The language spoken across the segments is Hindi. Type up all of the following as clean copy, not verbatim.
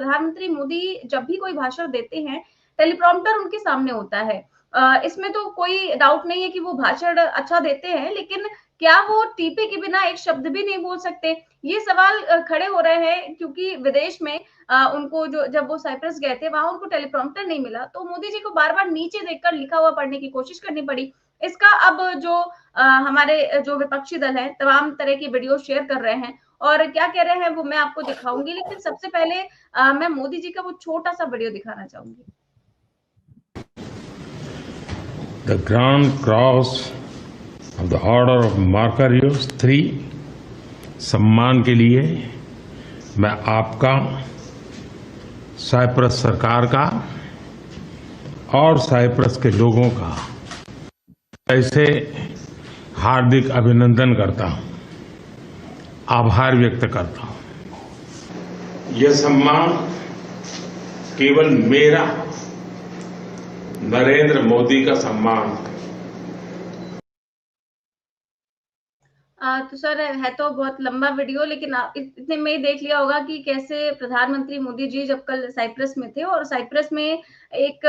प्रधानमंत्री मोदी जब भी कोई भाषण देते हैं, टेलीप्रॉम्प्टर उनके सामने होता है। इसमें तो कोई डाउट नहीं है कि वो भाषण अच्छा देते हैं, लेकिन क्या वो टीपी के बिना एक शब्द भी नहीं बोल सकते? ये सवाल खड़े हो रहे हैं क्योंकि विदेश में उनको जो जब वो साइप्रस गए थे, वहाँ उनको टेलीप्रॉम्प्टर नहीं मिला, तो मोदी जी को बार-बार नीचे देखकर लिखा हुआ पढ़ने की कोशिश करनी पड़ी। इसका अब जो हमारे जो विपक्षी दल हैं, तमाम तरह की वीडियो शेयर कर रहे हैं और क्या कह रहे हैं वो मैं आपको दिखाऊँगी, लेकिन सबसे पहले मैं मोदी जी का वो छोटा-सा वीडियो दिखाना चाहूँगी। The Grand Cross of the Order of Marcarius 3 सम्मान के लिए मैं आपका, साइप्रस सरकार का और साइप्रस के लोगों का ऐसे हार्दिक अभिनंदन करता हूं, आभार व्यक्त करता हूं। यह सम्मान केवल मेरा, नरेंद्र मोदी का सम्मान है। तो सर है तो बहुत लंबा वीडियो, लेकिन इतने में ही देख लिया होगा कि कैसे प्रधानमंत्री मोदी जी जब कल साइप्रस में थे और साइप्रस में एक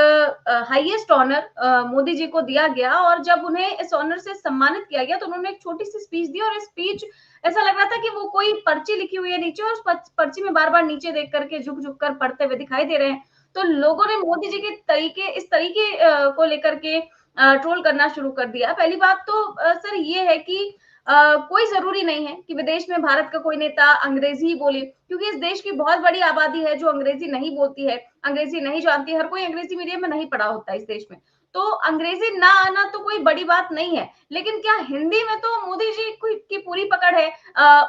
हाईएस्ट ऑनर मोदी जी को दिया गया और जब उन्हें इस ऑनर से सम्मानित किया गया तो उन्होंने एक छोटी सी स्पीच दी और स्पीच ऐसा लग रहा था कि वो कोई पर्ची लिखी हुई है नीचे और उस पर्ची में बार बार नीचे देख करके झुक झुक कर पढ़ते हुए दिखाई दे रहे हैं। तो लोगों ने मोदी जी के तरीके इस तरीके को लेकर के ट्रोल करना शुरू कर दिया। पहली बात तो सर ये है कि कोई जरूरी नहीं है कि विदेश में भारत का कोई नेता अंग्रेजी ही बोले, क्योंकि इस देश की बहुत बड़ी आबादी है जो अंग्रेजी नहीं बोलती है, अंग्रेजी नहीं जानती, हर कोई अंग्रेजी मीडियम में नहीं पढ़ा होता इस देश में। तो अंग्रेजी ना आना तो कोई बड़ी बात नहीं है, लेकिन क्या हिंदी में तो मोदी जी की पूरी पकड़ है।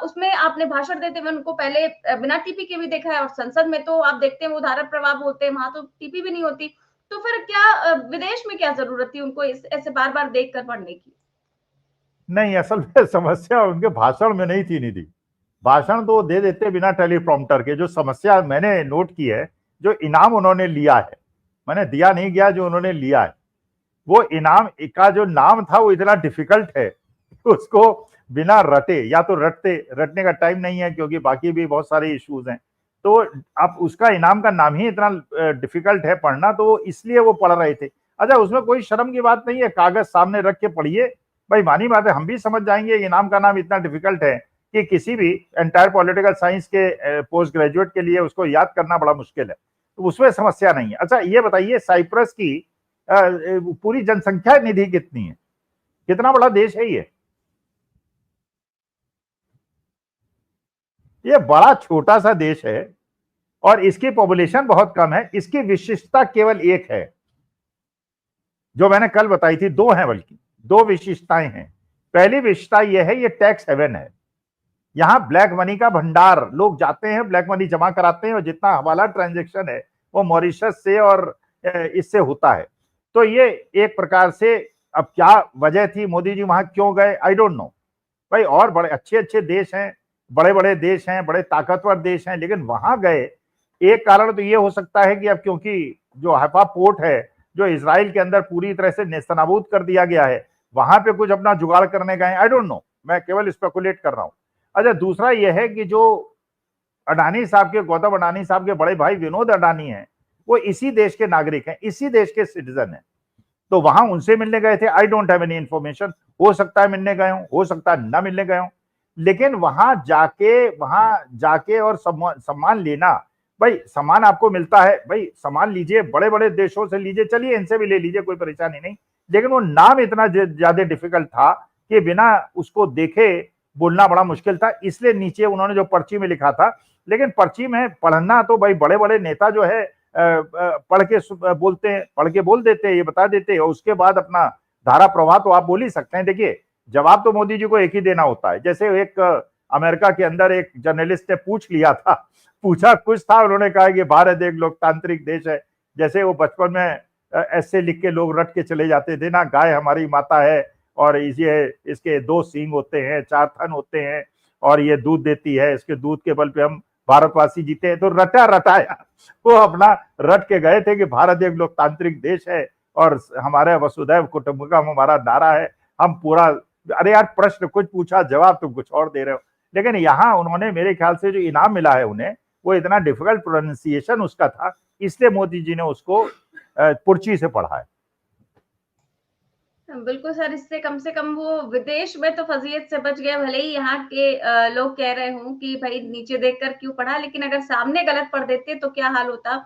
उसमें आपने भाषण देते हुए उनको पहले बिना टीपी के भी देखा है और संसद में तो आप देखते हैं वो धारा प्रवाह बोलते हैं, वहां तो टीपी भी नहीं होती। तो फिर क्या विदेश में क्या जरूरत थी उनको ऐसे बार बार देख कर पढ़ने की? नहीं, असल में समस्या उनके भाषण में नहीं थी निधि। भाषण तो दे देते बिना टेलीप्रॉम्प्टर के। जो समस्या मैंने नोट की है, जो इनाम उन्होंने लिया है, मैंने दिया नहीं गया, जो उन्होंने लिया है, वो इनाम का जो नाम था वो इतना डिफिकल्ट है उसको बिना रटे, या तो रटने का टाइम नहीं है क्योंकि बाकी भी बहुत सारे इश्यूज हैं, तो अब उसका इनाम का नाम ही इतना डिफिकल्ट है पढ़ना, तो इसलिए वो पढ़ रहे थे। अच्छा, उसमें कोई शर्म की बात नहीं है, कागज सामने रख के पढ़िए भाई, मानी बात है, हम भी समझ जाएंगे इनाम का नाम इतना डिफिकल्ट है कि किसी भी एंटायर पॉलिटिकल साइंस के पोस्ट ग्रेजुएट के लिए उसको याद करना बड़ा मुश्किल है, तो उसमें समस्या नहीं है। अच्छा ये बताइए, साइप्रस की पूरी जनसंख्या निधि कितनी है? कितना बड़ा देश है ये बड़ा छोटा सा देश है और इसकी पॉपुलेशन बहुत कम है। इसकी विशिष्टता केवल एक है जो मैंने कल बताई थी, दो हैं, बल्कि दो विशिष्टताएं हैं। पहली विशिष्टता यह है, ये टैक्स हेवन है। यहां ब्लैक मनी का भंडार, लोग जाते हैं ब्लैक मनी जमा कराते हैं और जितना हवाला ट्रांजैक्शन है वो मॉरिशस से और इससे होता है। तो ये एक प्रकार से, अब क्या वजह थी मोदी जी वहां क्यों गए, आई डोंट नो भाई। और बड़े अच्छे अच्छे देश हैं, बड़े बड़े देश हैं, बड़े ताकतवर देश हैं, लेकिन वहां गए एक कारण तो ये हो सकता है कि अब क्योंकि जो हैफा पोर्ट है जो इजराइल के अंदर पूरी तरह से नेस्तनाबूद कर दिया गया है, वहां पे कुछ अपना जुगाड़ करने गए, आई डोंट नो, मैं केवल स्पेकुलेट कर रहा हूं। अच्छा, दूसरा यह है कि जो अडानी साहब के, गौतम अडानी साहब के बड़े भाई विनोद अडानी हैं, वो इसी देश के नागरिक हैं, इसी देश के सिटीजन हैं, तो वहां उनसे मिलने गए थे। I don't have any information, हो सकता है मिलने गए हों, हो सकता है ना मिलने गए हों, लेकिन वहां जाके और सम्मान लेना, भाई सम्मान आपको मिलता है, भाई सम्मान लीजिए, बड़े बड़े देशों से लीजिए, चलिए इनसे भी ले लीजिए, कोई परेशानी नहीं, लेकिन वो नाम इतना ज्यादा डिफिकल्ट था कि बिना उसको देखे बोलना बड़ा मुश्किल था, इसलिए नीचे उन्होंने जो पर्ची में लिखा था। लेकिन पर्ची में पढ़ना तो भाई बड़े बड़े नेता जो है पढ़ के बोलते हैं, पढ़ के बोल देते हैं, ये बता देते हैं, और उसके बाद अपना धारा प्रवाह तो आप बोल ही सकते हैं। देखिए, जवाब तो मोदी जी को एक ही देना होता है। जैसे एक अमेरिका के अंदर एक जर्नलिस्ट ने पूछ लिया था, पूछा कुछ था, उन्होंने कहा कि भारत एक लोकतांत्रिक देश है। जैसे वो बचपन में ऐसे लिख के लोग रट के चले जाते थे ना, गाय हमारी माता है और ये इसके 2 सींग होते हैं, 4 थन होते हैं और ये दूध देती है, इसके दूध के बल पे हम भारतवासी जीते हैं। तो रटाया वो अपना रट के गए थे कि भारत एक लोकतांत्रिक देश है और हमारे वसुधैव कुटुंबकम हमारा नारा है, हम पूरा। अरे यार, प्रश्न कुछ पूछा, जवाब तुम कुछ और दे रहे हो। लेकिन यहाँ उन्होंने, मेरे ख्याल से जो इनाम मिला है उन्हें, वो इतना डिफिकल्ट प्रोनाउंसिएशन उसका था, इसलिए मोदी जी ने उसको पुर्ची से पढ़ा है। बिल्कुल सर, इससे कम से कम वो विदेश में तो फजीयत से बच गया, भले ही यहाँ के लोग कह रहे हों कि भाई नीचे देखकर क्यों पढ़ा, लेकिन अगर सामने गलत पढ़ देते तो क्या हाल होता,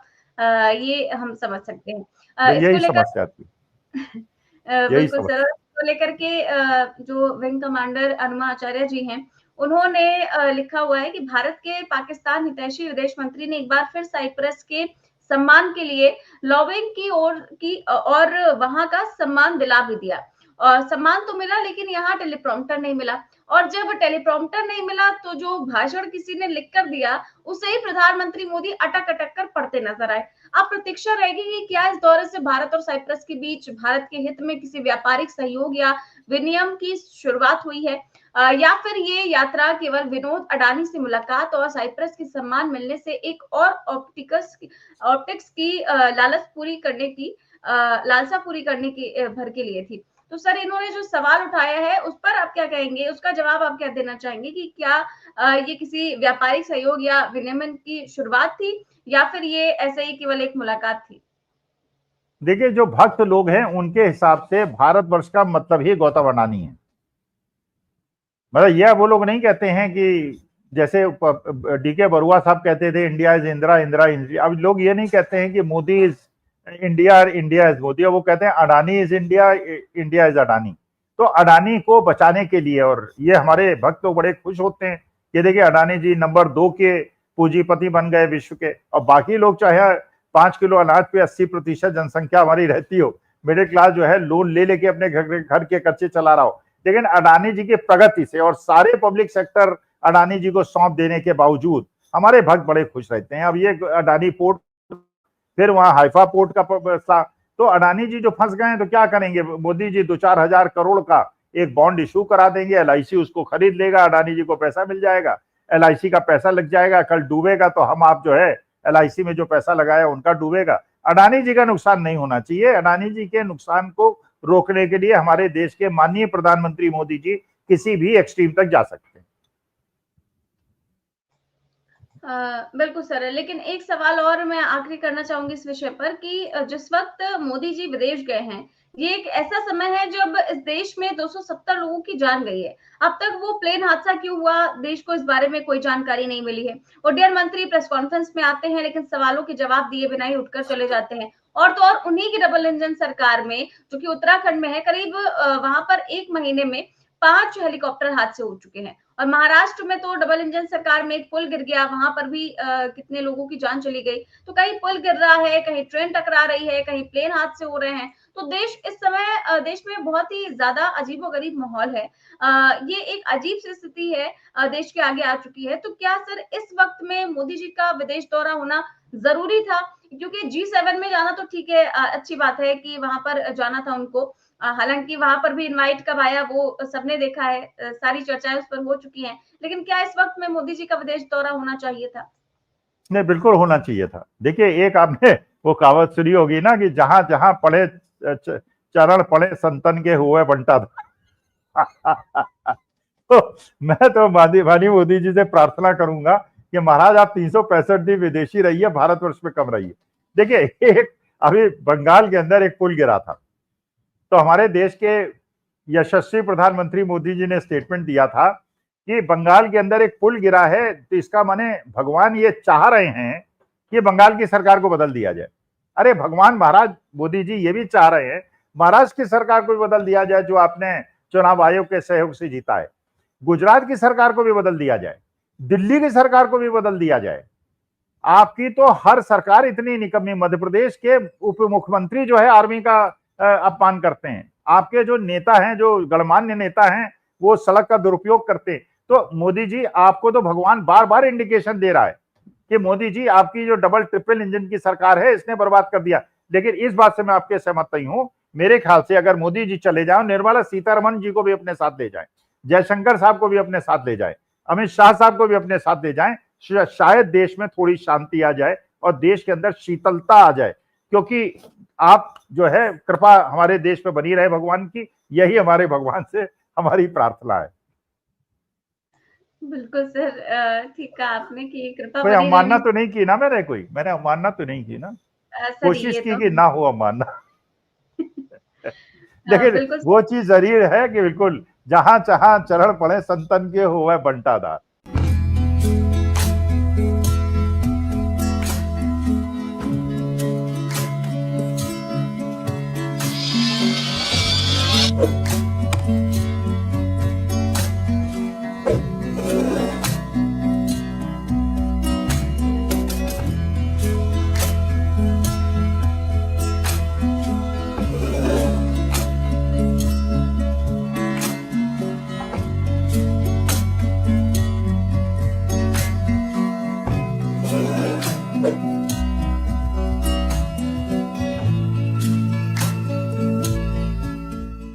ये हम समझ सकते हैं। इसको यही लेकर समस्या थी, यही बिल्कुल सर, समस्या। इसको लेकर के जो विंग कमांडर अनुमा आचार्य जी हैं, उन्होंने लिखा हुआ है कि भारत के पाकिस्तान हितैषी विदेश मंत्री ने एक बार फिर साइप्रस के सम्मान के लिए लॉबिंग की और वहां का सम्मान दिला भी दिया। और सम्मान तो मिला, लेकिन यहाँ टेलीप्रॉम्प्टर नहीं मिला, और जब टेलीप्रॉम्प्टर नहीं मिला तो जो भाषण किसी ने लिख कर दिया उसे ही प्रधानमंत्री मोदी अटक अटक कर पढ़ते नजर आए। अब प्रतीक्षा रहेगी कि क्या इस दौरे से भारत और साइप्रस के बीच भारत के हित में किसी व्यापारिक सहयोग या विनिमय की शुरुआत हुई है, या फिर ये यात्रा केवल विनोद अडानी से मुलाकात और साइप्रस के सम्मान मिलने से एक और ऑप्टिक्स की लालसा पूरी करने की भर के लिए थी। तो सर, इन्होंने जो सवाल उठाया है उस पर आप क्या कहेंगे, उसका जवाब आप क्या देना चाहेंगे कि क्या ये किसी व्यापारिक सहयोग या विनिमय की शुरुआत थी, या फिर ये ऐसे ही केवल एक मुलाकात थी? देखिए, जो भक्त लोग हैं उनके हिसाब से भारतवर्ष का मतलब ही गौतम अडानी है। मतलब यह वो लोग नहीं कहते हैं कि जैसे डीके बरुआ साहब कहते थे India is Indira, Indira India. अब लोग ये नहीं कहते हैं कि मोदी इज इंडिया और इंडिया इज मोदी, वो कहते हैं Adani is India, India is Adani. तो अडानी को बचाने के लिए, और ये हमारे भक्त लोग बड़े खुश होते हैं कि देखिए अडानी जी नंबर 2 के पूंजीपति बन गए विश्व के, और बाकी लोग चाहे 5 किलो अनाज पे 80% जनसंख्या हमारी रहती हो, मिडिल क्लास जो है लोन ले लेके अपने घर के खर्चे चला रहा हो, लेकिन अडानी जी की प्रगति से और सारे पब्लिक सेक्टर अडानी जी को सौंप देने के बावजूद हमारे भक्त बड़े खुश रहते हैं। अब ये अडानी पोर्ट, फिर वहां हाइफा पोर्ट का, तो अडानी जी जो फंस गए हैं तो क्या करेंगे, मोदी जी 2-4 हजार करोड़ का एक बॉन्ड इशू करा देंगे, एलआईसी उसको खरीद लेगा, अडानी जी को पैसा मिल जाएगा, एलआईसी का पैसा लग जाएगा, कल डूबेगा तो हम आप जो है एलआईसी में जो पैसा लगाया उनका डूबेगा। अडानी जी का नुकसान नहीं होना चाहिए। अडानी जी के नुकसान को रोकने के लिए हमारे देश के माननीय प्रधानमंत्री मोदी जी किसी भी एक्सट्रीम तक जा सकते हैं। बिल्कुल सर, लेकिन एक सवाल और मैं आखिरी करना चाहूंगी इस विषय पर कि जिस वक्त मोदी जी विदेश गए हैं, ये एक ऐसा समय है जब इस देश में 270 लोगों की जान गई है। अब तक वो प्लेन हादसा क्यों हुआ, देश को इस बारे में कोई जानकारी नहीं मिली है। उड्डयन मंत्री प्रेस कॉन्फ्रेंस में आते हैं, लेकिन सवालों के जवाब दिए बिना ही उठकर चले जाते हैं। और तो और उन्हीं की डबल इंजन सरकार में, जो कि उत्तराखंड में है, करीब वहां पर 1 महीने में 5 हेलीकॉप्टर हादसे हो चुके हैं। और महाराष्ट्र में तो डबल इंजन सरकार में एक पुल गिर गया, वहां पर भी कितने लोगों की जान चली गई। तो कहीं पुल गिर रहा है, कहीं ट्रेन टकरा रही है, कहीं प्लेन हादसे हो रहे हैं। तो देश इस समय देश में बहुत ही ज्यादा अजीबोगरीब माहौल है। ये एक अजीब सी स्थिति है, देश के आगे आ चुकी है। तो क्या सर इस वक्त में मोदी जी का विदेश दौरा होना जरूरी था? क्योंकि G7 में जाना तो ठीक है, अच्छी बात है कि वहां पर जाना था उनको। हालांकि वहां पर भी इनवाइट कब आया वो सबने देखा है, सारी चर्चाएं उस पर हो चुकी हैं। लेकिन क्या इस वक्त में मोदी जी का विदेश दौरा होना चाहिए था? नहीं, बिल्कुल होना चाहिए था। देखिए, एक आपने वो कहावत सुनी होगी ना कि जहां जहां पड़े चरण पड़े संतन के हुए बंटा था। तो मैं तो माननीय मोदी जी से प्रार्थना करूंगा कि महाराज आप 365 दिन विदेशी रहिए, भारतवर्ष में कम रहिए। देखिए, एक अभी बंगाल के अंदर एक पुल गिरा था, तो हमारे देश के यशस्वी प्रधानमंत्री मोदी जी ने स्टेटमेंट दिया था कि बंगाल के अंदर एक पुल गिरा है, तो इसका माने भगवान ये चाह रहे हैं कि बंगाल की सरकार को बदल दिया जाए। अरे भगवान महाराज मोदी जी ये भी चाह रहे हैं महाराष्ट्र की सरकार को भी बदल दिया जाए, जो आपने चुनाव आयोग के सहयोग से जीता है। गुजरात की सरकार को भी बदल दिया जाए, दिल्ली की सरकार को भी बदल दिया जाए। आपकी तो हर सरकार इतनी निकम्मी। मध्य प्रदेश के उप मुख्यमंत्री जो है आर्मी का अपमान करते हैं, आपके जो नेता हैं, जो गणमान्य नेता हैं, वो सड़क का दुरुपयोग करते हैं। तो मोदी जी, आपको तो भगवान बार बार इंडिकेशन दे रहा है कि मोदी जी आपकी जो डबल ट्रिपल इंजन की सरकार है इसने बर्बाद कर दिया। लेकिन इस बात से मैं आपके सहमत नहीं हूं। मेरे ख्याल से अगर मोदी जी चले जाए, निर्मला सीतारमण जी को भी अपने साथ ले जाए, जयशंकर साहब को भी अपने साथ ले जाए, अमित शाह साहब को भी अपने साथ ले जाए, शायद देश में थोड़ी शांति आ जाए और देश के अंदर शीतलता आ जाए। क्योंकि आप जो है कृपा हमारे देश में बनी रहे भगवान की, यही हमारे भगवान से हमारी प्रार्थना है। बिल्कुल सर, ठीक कहा आपने कि कृपा कोई बनी अवमानना रहनी। तो नहीं की ना मैंने अवमानना तो नहीं की ना। सर कोशिश ये की तो कि ना हो अवमानना। लेकिन बिल्कुल वो चीज जरूर है कि बिल्कुल जहां जहां चरण पड़े संतन के होवे बंटाधार।